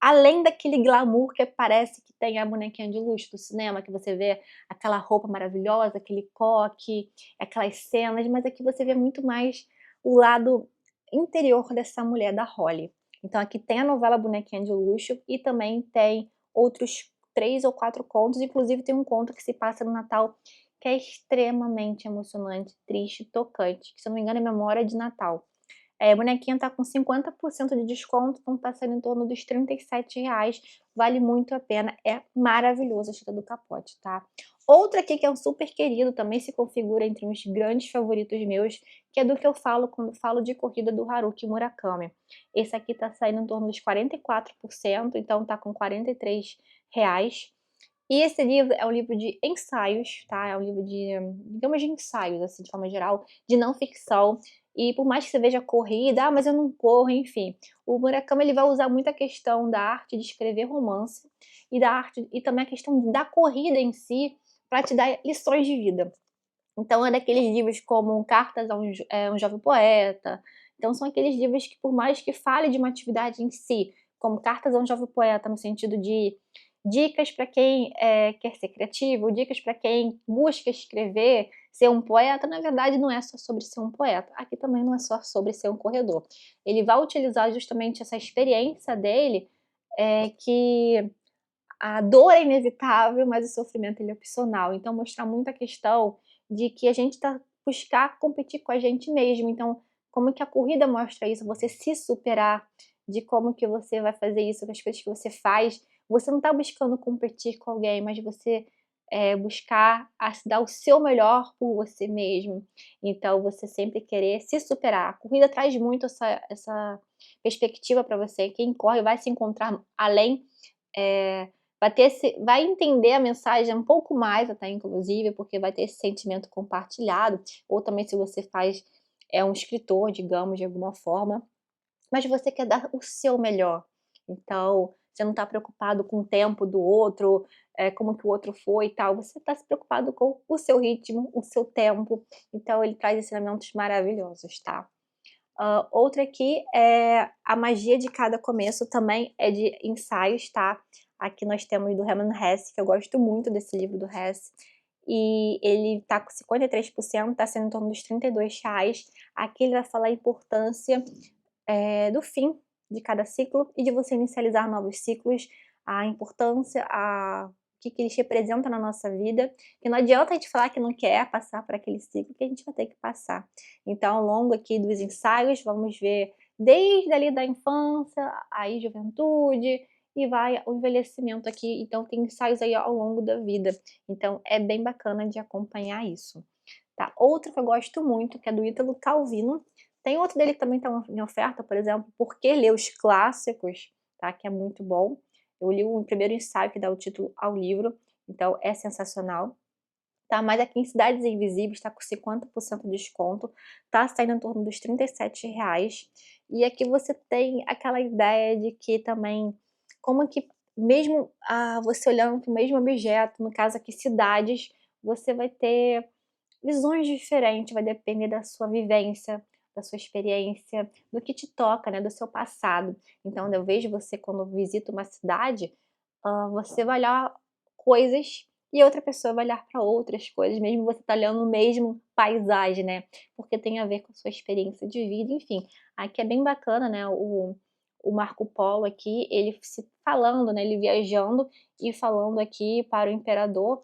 além daquele glamour que parece que tem a bonequinha de luxo do cinema, que você vê aquela roupa maravilhosa, aquele coque, aquelas cenas, mas aqui você vê muito mais o lado interior dessa mulher, da Holly. Então aqui tem a novela Bonequinha de Luxo e também tem outros 3 ou 4 contos, inclusive tem um conto que se passa no Natal que é extremamente emocionante, triste, tocante, que se eu não me engano é Memória de Natal. A bonequinha tá com 50% de desconto, então tá saindo em torno dos R$ 37, vale muito a pena, é maravilhoso a história do Capote, tá? Outra aqui que é um super querido, também se configura entre uns grandes favoritos meus, que é do que eu falo quando falo de corrida, do Haruki Murakami. Esse aqui tá saindo em torno dos 44%, então tá com R$ 43. E esse livro é um livro de ensaios, tá? É um livro de, digamos, de ensaios, assim, de forma geral, de não ficção. E por mais que você veja corrida, mas eu não corro, enfim. O Murakami, ele vai usar muito a questão da arte de escrever romance e da arte e também a questão da corrida em si para te dar lições de vida. Então é daqueles livros como Cartas a um Jovem Poeta. Então são aqueles livros que, por mais que fale de uma atividade em si, como Cartas a um Jovem Poeta, no sentido de dicas para quem quer ser criativo, dicas para quem busca escrever, ser um poeta, na verdade não é só sobre ser um poeta. Aqui também não é só sobre ser um corredor. Ele vai utilizar justamente essa experiência dele, que a dor é inevitável, mas o sofrimento ele é opcional. Então mostrar muito a questão de que a gente tá buscar competir com a gente mesmo. Então, como que a corrida mostra isso? Você se superar, de como que você vai fazer isso, com as coisas que você faz. Você não tá buscando competir com alguém, mas você buscar se dar o seu melhor por você mesmo. Então, você sempre querer se superar. A corrida traz muito essa perspectiva para você. Quem corre vai se encontrar além, vai entender a mensagem um pouco mais até, inclusive, porque vai ter esse sentimento compartilhado, ou também se você é um escritor, digamos, de alguma forma, mas você quer dar o seu melhor. Então, você não está preocupado com o tempo do outro, como que o outro foi e tal, você está se preocupado com o seu ritmo, o seu tempo, então ele traz ensinamentos maravilhosos, tá? Outra aqui é A Magia de Cada Começo, também é de ensaios, tá? Aqui nós temos do Hermann Hesse, que eu gosto muito desse livro do Hesse, e ele tá com 53%, tá sendo em torno dos R$ 32. Aqui ele vai falar a importância do fim de cada ciclo e de você inicializar novos ciclos, a importância, que eles representam na nossa vida, que não adianta a gente falar que não quer passar por aquele ciclo, que a gente vai ter que passar. Então, ao longo aqui dos ensaios, vamos ver desde ali da infância, aí juventude, e vai o envelhecimento aqui, então tem ensaios aí ao longo da vida. Então, é bem bacana de acompanhar isso, tá? Outro que eu gosto muito, que é do Ítalo Calvino, tem outro dele que também tá em oferta, por exemplo, Por que Ler os Clássicos, tá? Que é muito bom. Eu li o primeiro ensaio que dá o título ao livro, então é sensacional. Tá, mas aqui em Cidades Invisíveis tá com 50% de desconto, tá saindo em torno dos R$ 37. E aqui você tem aquela ideia de que também, como que mesmo você olhando para o mesmo objeto, no caso aqui cidades, você vai ter visões diferentes, vai depender da sua vivência, da sua experiência, do que te toca, né, do seu passado. Então eu vejo você quando visita uma cidade, você vai olhar coisas e outra pessoa vai olhar para outras coisas, mesmo você tá olhando o mesmo paisagem, né, porque tem a ver com a sua experiência de vida, enfim. Aqui é bem bacana, né, o Marco Polo aqui, ele se falando, né, ele viajando e falando aqui para o imperador,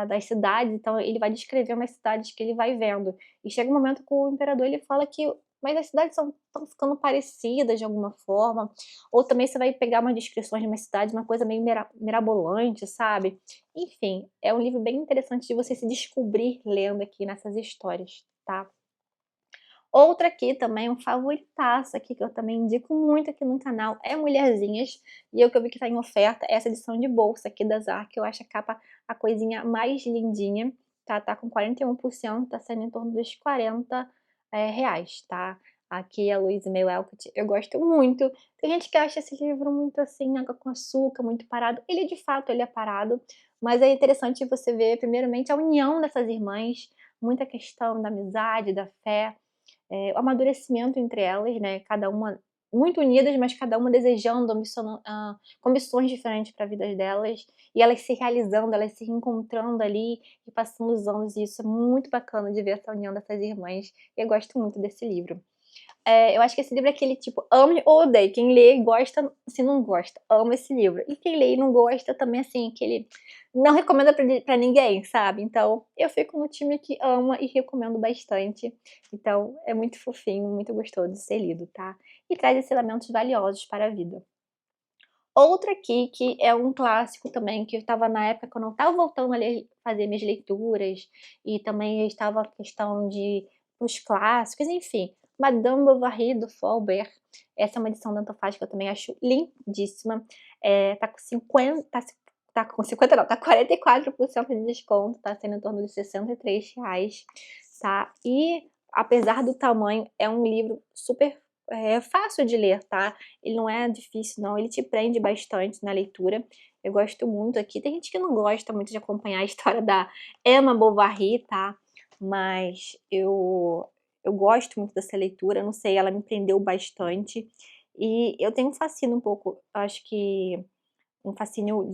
das cidades, então ele vai descrevendo as cidades que ele vai vendo. E chega um momento que o imperador ele fala que mas as cidades estão ficando parecidas de alguma forma, ou também você vai pegar umas descrições de uma cidade, uma coisa meio mirabolante, sabe. Enfim, é um livro bem interessante de você se descobrir lendo aqui nessas histórias, tá. Outra aqui também, um favoritaço aqui, que eu também indico muito aqui no canal, é Mulherzinhas, e eu que eu vi que tá em oferta, essa edição de bolsa aqui da Zara, que eu acho a capa a coisinha mais lindinha, tá, tá com 41%, tá saindo em torno dos R$ 40, tá. Aqui a Louise May Alcott, eu gosto muito. Tem gente que acha esse livro muito assim, água com açúcar, muito parado. Ele de fato, ele é parado, mas é interessante você ver primeiramente a união dessas irmãs, muita questão da amizade, da fé, o amadurecimento entre elas, né, cada uma muito unidas, mas cada uma desejando, com ambições diferentes para a vida delas, e elas se realizando, elas se reencontrando ali e passando os anos, e isso é muito bacana de ver essa união dessas irmãs, e eu gosto muito desse livro. Eu acho que esse livro é aquele tipo, ame ou odeie, quem lê gosta, se não gosta, ama esse livro. E quem lê e não gosta também, assim, aquele não recomenda pra ninguém, sabe. Então, eu fico no time que ama e recomendo bastante. Então, é muito fofinho, muito gostoso de ser lido, tá. E traz ensinamentos valiosos para a vida. Outro aqui que é um clássico também, que eu estava na época quando eu estava voltando a ler, fazer minhas leituras, e também estava a questão de os clássicos, enfim, Madame Bovary do Flaubert. Essa é uma edição da Antofagasta que eu também acho lindíssima. Tá com 50, tá com 50 não, tá 44% de desconto, tá sendo em torno de R$ 63, tá. E apesar do tamanho, é um livro super, fácil de ler, tá. Ele não é difícil não, ele te prende bastante na leitura. Eu gosto muito aqui, tem gente que não gosta muito de acompanhar a história da Emma Bovary, tá, mas eu gosto muito dessa leitura, não sei, ela me prendeu bastante. E eu tenho um fascínio um pouco, acho que um fascínio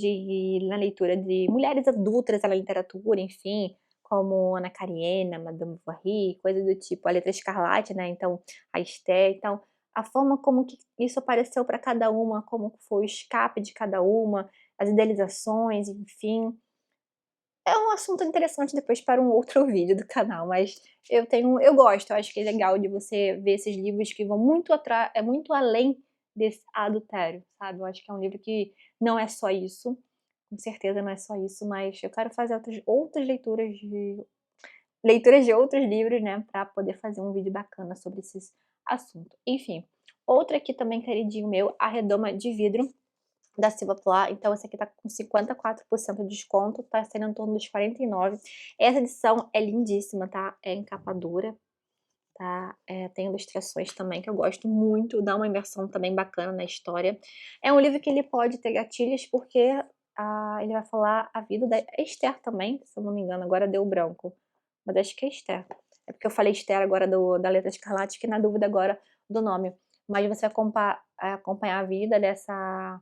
na leitura de mulheres adultas na literatura, enfim, como Ana Karenina, Madame Bovary, coisa do tipo, a Letra Escarlate, né, então, a Esther, então, a forma como que isso apareceu para cada uma, como foi o escape de cada uma, as idealizações, enfim. É um assunto interessante depois para um outro vídeo do canal, mas eu gosto, eu acho que é legal de você ver esses livros que vão muito além desse adultério, sabe. Eu acho que é um livro que não é só isso, com certeza não é só isso, mas eu quero fazer outras leituras de outros livros, né, para poder fazer um vídeo bacana sobre esses assuntos. Enfim, outra aqui também queridinho meu, A Redoma de Vidro, da Silva Plath, então esse aqui tá com 54% de desconto, tá saindo em torno dos 49. Essa edição é lindíssima, tá, é em capa dura, tá, tem ilustrações também que eu gosto muito, dá uma imersão também bacana na história. É um livro que ele pode ter gatilhos, porque, ele vai falar a vida da Esther também, se eu não me engano, agora deu branco, mas acho que é Esther. É porque eu falei Esther agora da Letra Escarlate, fiquei na dúvida agora do nome. Mas você vai acompanhar a vida dessa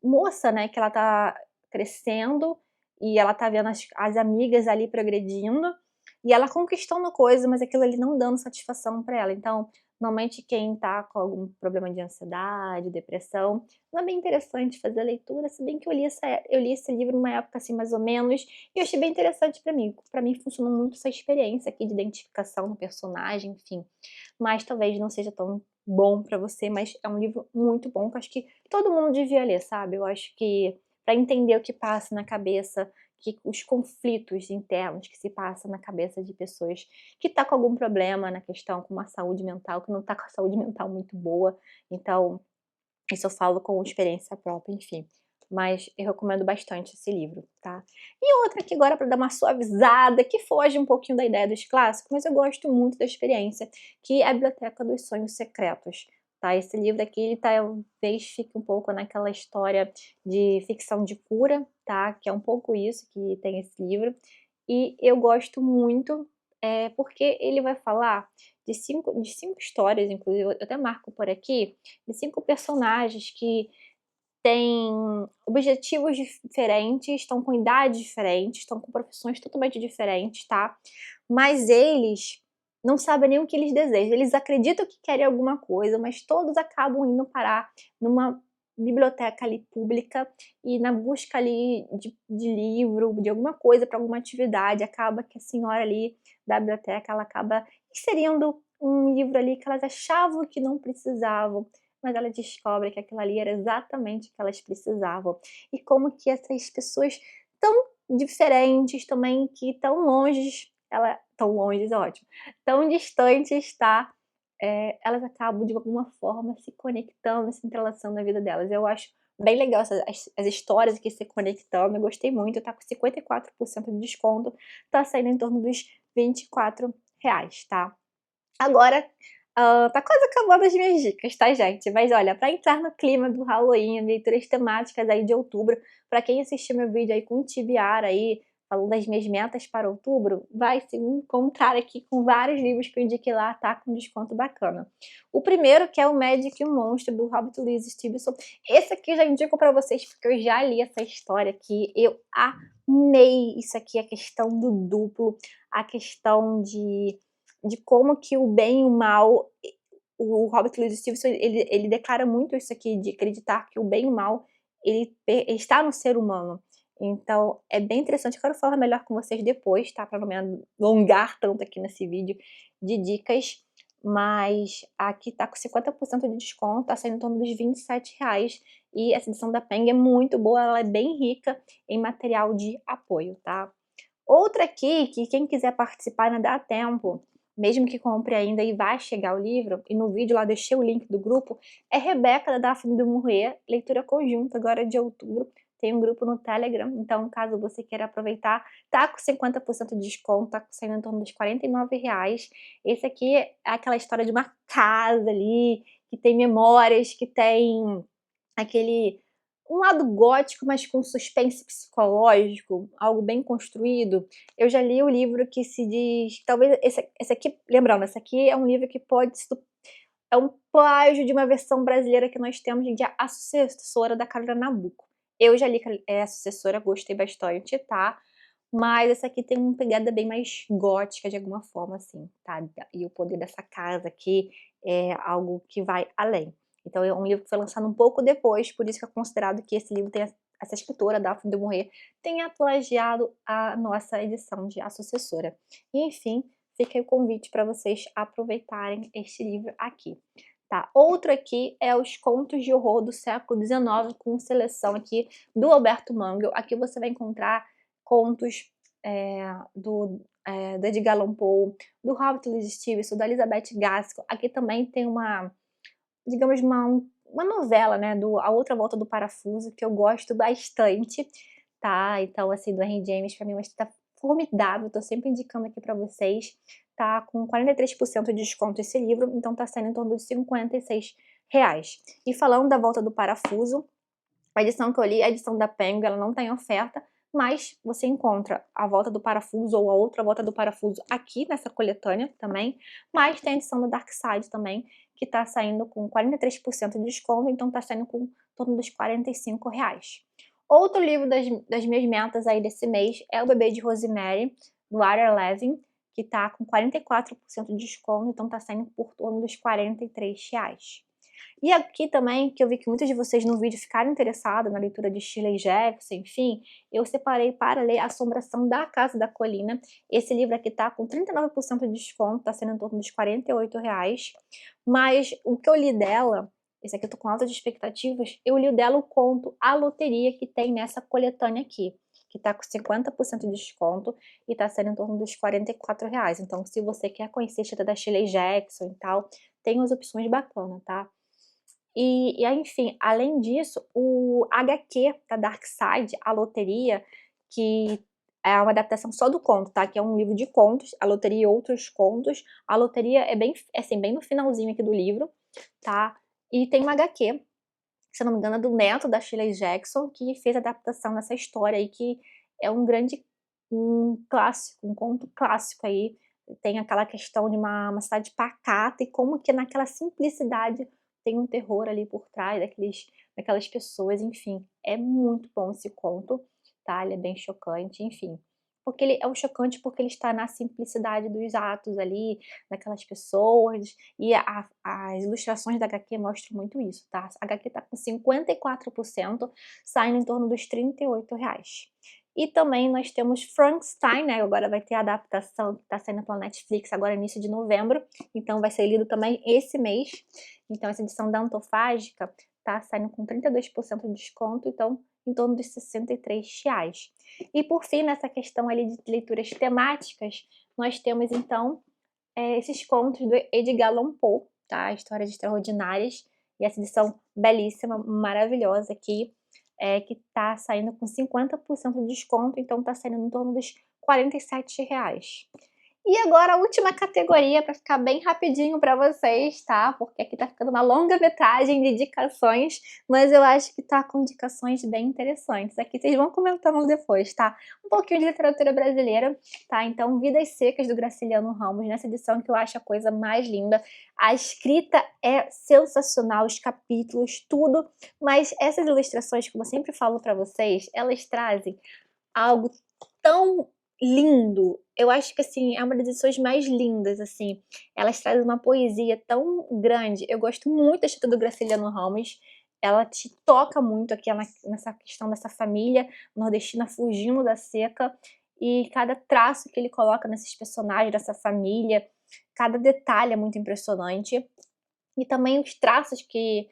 moça, né, que ela tá crescendo e ela tá vendo as amigas ali progredindo e ela conquistando coisas, mas aquilo ali não dando satisfação pra ela. Então, Normalmente quem tá com algum problema de ansiedade, depressão, não é bem interessante fazer a leitura, se bem que eu li esse livro numa época, assim, mais ou menos, e eu achei bem interessante pra mim. Pra mim funcionou muito essa experiência aqui de identificação no personagem, enfim. Mas talvez não seja tão bom pra você, mas é um livro muito bom que eu acho que todo mundo devia ler, sabe. Eu acho que pra entender o que passa na cabeça, que os conflitos internos que se passam na cabeça de pessoas que tá com algum problema na questão com uma saúde mental, que não tá com a saúde mental muito boa, então isso eu falo com experiência própria, enfim. Mas eu recomendo bastante esse livro, tá. E outra aqui agora para dar uma suavizada, que foge um pouquinho da ideia dos clássicos, mas eu gosto muito da experiência, que é a Biblioteca dos Sonhos Secretos, tá. Esse livro aqui, ele talvez fique um pouco naquela história de ficção de cura, tá, que é um pouco isso que tem esse livro. E eu gosto muito, porque ele vai falar de cinco histórias, inclusive eu até marco por aqui, de 5 personagens que têm objetivos diferentes, estão com idades diferentes, estão com profissões totalmente diferentes, tá. Mas eles não sabem nem o que eles desejam, eles acreditam que querem alguma coisa, mas todos acabam indo parar numa biblioteca ali pública e na busca ali de livro, de alguma coisa para alguma atividade, acaba que a senhora ali da biblioteca, ela acaba inserindo um livro ali que elas achavam que não precisavam, mas ela descobre que aquilo ali era exatamente o que elas precisavam. E como que essas pessoas tão diferentes também, que tão longes, tão longes é ótimo, tão distantes, tá, elas acabam de alguma forma se conectando, se entrelaçando na vida delas. Eu acho bem legal as histórias aqui se conectando, eu gostei muito, tá com 54% de desconto, tá saindo em torno dos R$ 24, tá. Agora, tá quase acabando as minhas dicas, tá, gente? Mas olha, pra entrar no clima do Halloween, leituras temáticas aí de outubro, pra quem assistiu meu vídeo aí com o Tibiara aí, falando das minhas metas para outubro, vai se encontrar aqui com vários livros que eu indiquei lá, tá? Com desconto bacana. O primeiro, que é o Magic e o Monstro, do Robert Louis Stevenson. Esse aqui eu já indico pra vocês, porque eu já li essa história aqui, eu amei isso aqui, a questão do duplo, a questão de como que o bem e o mal, o Robert Louis Stevenson, ele declara muito isso aqui, de acreditar que o bem e o mal, ele está no ser humano. Então, é bem interessante, eu quero falar melhor com vocês depois, tá, para não me alongar tanto aqui nesse vídeo de dicas, mas aqui tá com 50% de desconto, tá saindo em torno dos R$ 27, e essa edição da Penguin é muito boa, ela é bem rica em material de apoio, tá. Outra aqui, que quem quiser participar ainda dá tempo, mesmo que compre ainda e vai chegar o livro, e no vídeo lá deixei o link do grupo, é Rebeca, da Daphne du Maurier, leitura conjunta agora de outubro, tem um grupo no Telegram, então caso você queira aproveitar, tá com 50% de desconto, tá saindo em torno dos R$ 49. Esse aqui é aquela história de uma casa ali, que tem memórias, que tem aquele um lado gótico, mas com suspense psicológico, algo bem construído. Eu já li o livro que se diz, talvez esse aqui, lembrando, esse aqui é um livro que é um plágio de uma versão brasileira que nós temos de A Sucessora, da Carolina Nabuco. Eu já li A Sucessora, gostei bastante, tá? Mas essa aqui tem uma pegada bem mais gótica de alguma forma, assim, tá? E o poder dessa casa aqui é algo que vai além. Então é um livro que foi lançado um pouco depois, por isso que é considerado que esse livro essa escritora, Daphne du Maurier, tenha plagiado a nossa edição de A Sucessora. E, enfim, fica aí o convite para vocês aproveitarem este livro aqui. Tá, outro aqui é Os Contos de Horror do Século XIX, com seleção aqui do Alberto Mangel. Aqui você vai encontrar contos do Edgar Allan Poe, do Robert Louis Stevenson, da Elizabeth Gaskell. Aqui também tem digamos, uma novela, né, A Outra Volta do Parafuso, que eu gosto bastante, tá? Então, assim, do Henry James, pra mim é uma escrita formidável, tô sempre indicando aqui pra vocês. Tá com 43% de desconto esse livro, então tá saindo em torno de R$ 56. E falando da Volta do Parafuso, a edição que eu li, a edição da Penguin, ela não tá em oferta, mas você encontra A Volta do Parafuso ou A Outra Volta do Parafuso aqui nessa coletânea também, mas tem a edição da Dark Side também, que tá saindo com 43% de desconto, então tá saindo com em torno dos R$ 45. Outro livro das minhas metas aí desse mês é O Bebê de Rosemary, do Ira Levin, que tá com 44% de desconto, então tá saindo por torno dos R$ 43. E aqui também, que eu vi que muitos de vocês no vídeo ficaram interessados na leitura de Shirley Jackson, enfim, eu separei para ler Assombração da Casa da Colina. Esse livro aqui tá com 39% de desconto, tá sendo em torno dos R$ 48. Mas o que eu li dela, esse aqui eu tô com altas expectativas, eu li dela o conto A Loteria, que tem nessa coletânea aqui, que tá com 50% de desconto e tá sendo em torno dos R$ 44. Então, se você quer conhecer a história da Shirley Jackson e tal, tem umas opções bacanas, tá? E enfim, além disso, o HQ da Dark Side, A Loteria, que é uma adaptação só do conto, tá? Que é um livro de contos, A Loteria e Outros Contos. A Loteria é bem, assim, bem no finalzinho aqui do livro, tá? E tem uma HQ, se eu não me engano, é do neto da Shirley Jackson, que fez a adaptação dessa história aí, que é um clássico, um conto clássico aí. Tem aquela questão de uma cidade pacata e como que naquela simplicidade tem um terror ali por trás daquelas pessoas, enfim. É muito bom esse conto, tá? Ele é bem chocante, enfim. Porque ele é um chocante porque ele está na simplicidade dos atos ali, daquelas pessoas, e as ilustrações da HQ mostram muito isso, tá? A HQ tá com 54%, saindo em torno dos R$ 38. E também nós temos Frankenstein, né? Agora vai ter a adaptação que tá saindo pela Netflix agora início de novembro, então vai ser lido também esse mês. Então essa edição da Antofágica tá saindo com 32% de desconto, então em torno dos R$ 63. E por fim, nessa questão ali de leituras temáticas, nós temos então esses contos do Edgar Allan Poe, tá? Histórias Extraordinárias, e essa edição belíssima, maravilhosa aqui, que tá saindo com 50% de desconto, então tá saindo em torno dos R$ 47. E agora a última categoria, para ficar bem rapidinho para vocês, tá? Porque aqui tá ficando uma longa-metragem de indicações, mas eu acho que tá com indicações bem interessantes. Aqui vocês vão comentando depois, tá? Um pouquinho de literatura brasileira, tá? Então, Vidas Secas, do Graciliano Ramos, nessa edição que eu acho a coisa mais linda. A escrita é sensacional, os capítulos, tudo, mas essas ilustrações, como eu sempre falo para vocês, elas trazem algo tão lindo. Eu acho que, assim, é uma das edições mais lindas, assim. Elas trazem uma poesia tão grande. Eu gosto muito da escrita do Graciliano Ramos. Ela te toca muito aqui nessa questão dessa família nordestina fugindo da seca. E cada traço que ele coloca nesses personagens dessa família, cada detalhe é muito impressionante. E também os traços que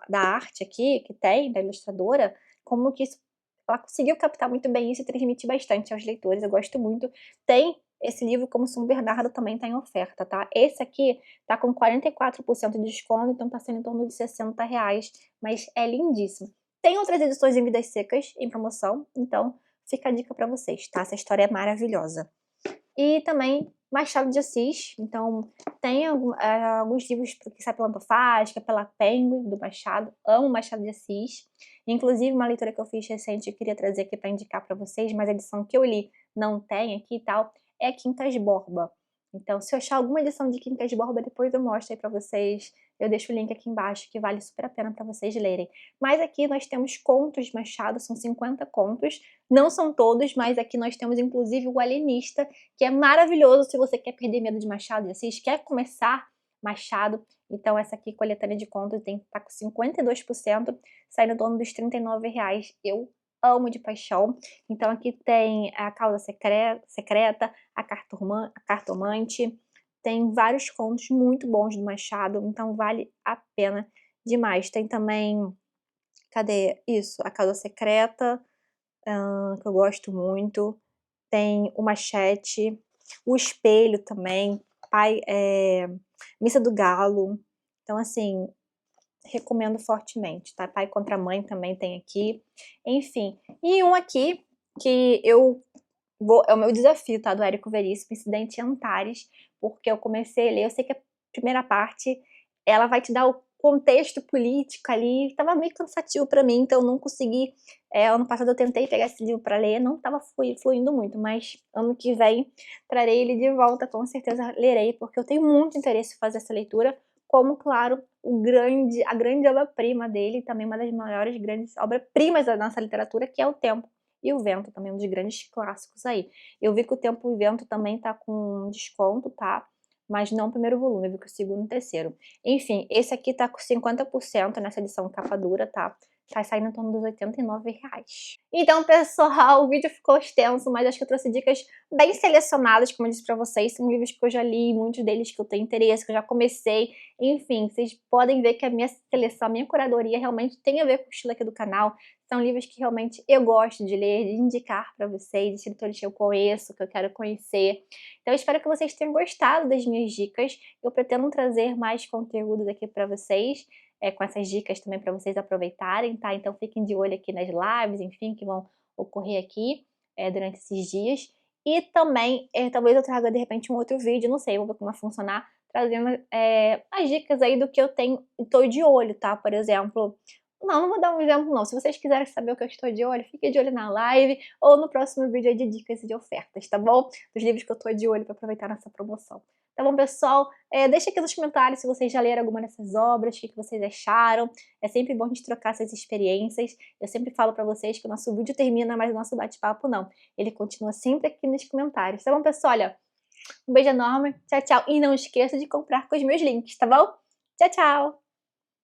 da arte aqui, que tem, da ilustradora, como que isso ela conseguiu captar muito bem isso e transmitir bastante aos leitores, eu gosto muito. Tem esse livro como São Bernardo também tá em oferta, tá? Esse aqui tá com 44% de desconto, então tá sendo em torno de R$ 60, mas é lindíssimo. Tem outras edições em Vidas Secas em promoção, então fica a dica pra vocês, tá? Essa história é maravilhosa. E também Machado de Assis, então tem alguns livros que saem pela Antofágica, pela Penguin, do Machado, amo Machado de Assis. Inclusive, uma leitura que eu fiz recente, eu queria trazer aqui para indicar para vocês, mas a edição que eu li não tem aqui e tal, é Quincas Borba. Então, se eu achar alguma edição de Quincas Borba, depois eu mostro aí para vocês. Eu deixo o link aqui embaixo, que vale super a pena para vocês lerem. Mas aqui nós temos contos de Machado, são 50 contos. Não são todos, mas aqui nós temos inclusive o Alienista, que é maravilhoso se você quer perder medo de Machado de Assis, quer começar Machado. Então essa aqui, coletânea de contos, tá com 52%, saindo em torno dos R$ 39. Eu amo de paixão. Então aqui tem a Causa Secreta, a Cartomante, tem vários contos muito bons do Machado, então vale a pena demais. Tem também, cadê isso? A Causa Secreta, que eu gosto muito. Tem o Machete, o Espelho também, Missa do Galo. Então, assim, recomendo fortemente, tá? Pai contra Mãe também tem aqui. Enfim, e um aqui que é o meu desafio, tá? Do Érico Veríssimo, Incidente em Antares, porque eu comecei a ler, eu sei que a primeira parte, ela vai te dar o contexto político ali, tava meio cansativo pra mim, então eu não consegui, ano passado eu tentei pegar esse livro pra ler, não tava fluindo muito, mas ano que vem trarei ele de volta, com certeza lerei, porque eu tenho muito interesse em fazer essa leitura, como, claro, a grande obra-prima dele, também uma das maiores grandes obras-primas da nossa literatura, que é O Tempo e O Vento também, um dos grandes clássicos aí. Eu vi que O Tempo e o Vento também tá com desconto, tá? Mas não o primeiro volume, eu vi que o segundo e o terceiro. Enfim, esse aqui tá com 50% nessa edição capa dura, tá? Tá saindo em torno dos R$ 89. Então, pessoal, o vídeo ficou extenso, mas acho que eu trouxe dicas bem selecionadas, como eu disse pra vocês. São livros que eu já li, muitos deles que eu tenho interesse, que eu já comecei. Enfim, vocês podem ver que a minha seleção, a minha curadoria realmente tem a ver com o estilo aqui do canal. São livros que realmente eu gosto de ler, de indicar pra vocês, escritores que eu conheço, que eu quero conhecer. Então, eu espero que vocês tenham gostado das minhas dicas. Eu pretendo trazer mais conteúdos aqui pra vocês. Com essas dicas também para vocês aproveitarem, tá? Então fiquem de olho aqui nas lives, enfim, que vão ocorrer aqui durante esses dias. E também, talvez eu traga de repente um outro vídeo, não sei, vou ver como vai funcionar, trazendo as dicas aí do que eu tenho, estou de olho, tá? Por exemplo, não vou dar um exemplo não, se vocês quiserem saber o que eu estou de olho, fiquem de olho na live ou no próximo vídeo aí de dicas e de ofertas, tá bom? Dos livros que eu estou de olho para aproveitar nessa promoção. Tá bom, pessoal? Deixa aqui nos comentários se vocês já leram alguma dessas obras, o que vocês acharam. É sempre bom a gente trocar essas experiências. Eu sempre falo pra vocês que o nosso vídeo termina, mas o nosso bate-papo não. Ele continua sempre aqui nos comentários. Tá bom, pessoal? Olha, um beijo enorme. Tchau, tchau. E não esqueça de comprar com os meus links, tá bom? Tchau, tchau!